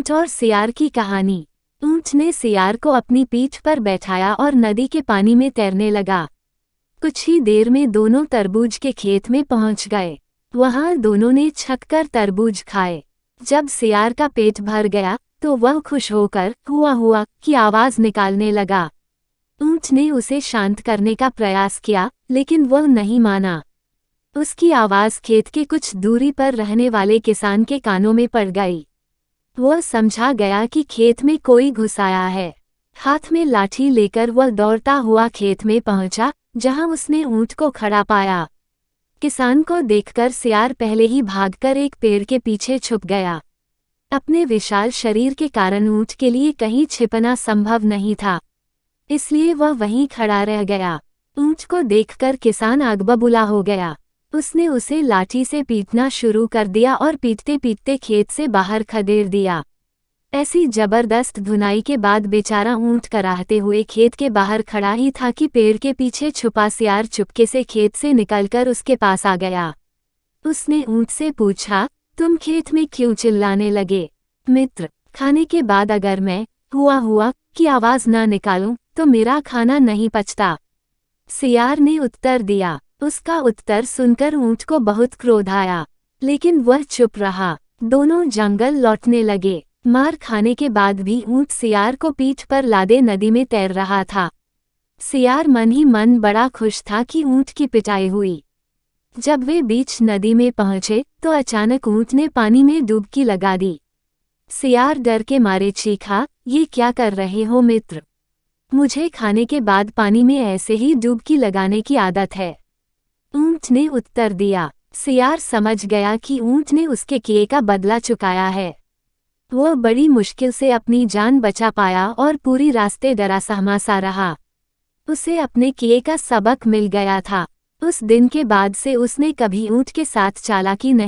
ऊंट और सियार की कहानी। ऊंट ने सियार को अपनी पीठ पर बैठाया और नदी के पानी में तैरने लगा। कुछ ही देर में दोनों तरबूज के खेत में पहुंच गए। वहां दोनों ने छककर तरबूज खाए। जब सियार का पेट भर गया तो वह खुश होकर हुआ हुआ की आवाज निकालने लगा। ऊंट ने उसे शांत करने का प्रयास किया, लेकिन वह नहीं माना। उसकी आवाज खेत के कुछ दूरी पर रहने वाले किसान के कानों में पड़ गई। वह समझा गया कि खेत में कोई घुस आया है। हाथ में लाठी लेकर वह दौड़ता हुआ खेत में पहुंचा, जहां उसने ऊंट को खड़ा पाया। किसान को देखकर सियार पहले ही भागकर एक पेड़ के पीछे छुप गया। अपने विशाल शरीर के कारण ऊंट के लिए कहीं छिपना संभव नहीं था, इसलिए वह वहीं खड़ा रह गया। ऊंट को देखकर किसान आग बबूला हो गया। उसने उसे लाठी से पीटना शुरू कर दिया और पीटते पीटते खेत से बाहर खदेड़ दिया। ऐसी जबरदस्त धुनाई के बाद बेचारा ऊंट कराहते हुए खेत के बाहर खड़ा ही था कि पेड़ के पीछे छुपा सियार चुपके से खेत से निकलकर उसके पास आ गया। उसने ऊंट से पूछा, तुम खेत में क्यों चिल्लाने लगे? मित्र, खाने के बाद अगर मैं हुआ की आवाज ना निकालूं तो मेरा खाना नहीं पचता, सियार ने उत्तर दिया। उसका उत्तर सुनकर ऊंट को बहुत क्रोध आया, लेकिन वह चुप रहा। दोनों जंगल लौटने लगे। मार खाने के बाद भी ऊंट सियार को पीठ पर लादे नदी में तैर रहा था। सियार मन ही मन बड़ा खुश था कि ऊंट की पिटाई हुई। जब वे बीच नदी में पहुंचे तो अचानक ऊंट ने पानी में डुबकी लगा दी। सियार डर के मारे चीखा, ये क्या कर रहे हो मित्र? मुझे खाने के बाद पानी में ऐसे ही डुबकी लगाने की आदत है, ऊंट ने उत्तर दिया। सियार समझ गया कि ऊंट ने उसके किए का बदला चुकाया है। वह बड़ी मुश्किल से अपनी जान बचा पाया और पूरी रास्ते डरा सहमा सा रहा। उसे अपने किए का सबक मिल गया था। उस दिन के बाद से उसने कभी ऊंट के साथ चालाकी नहीं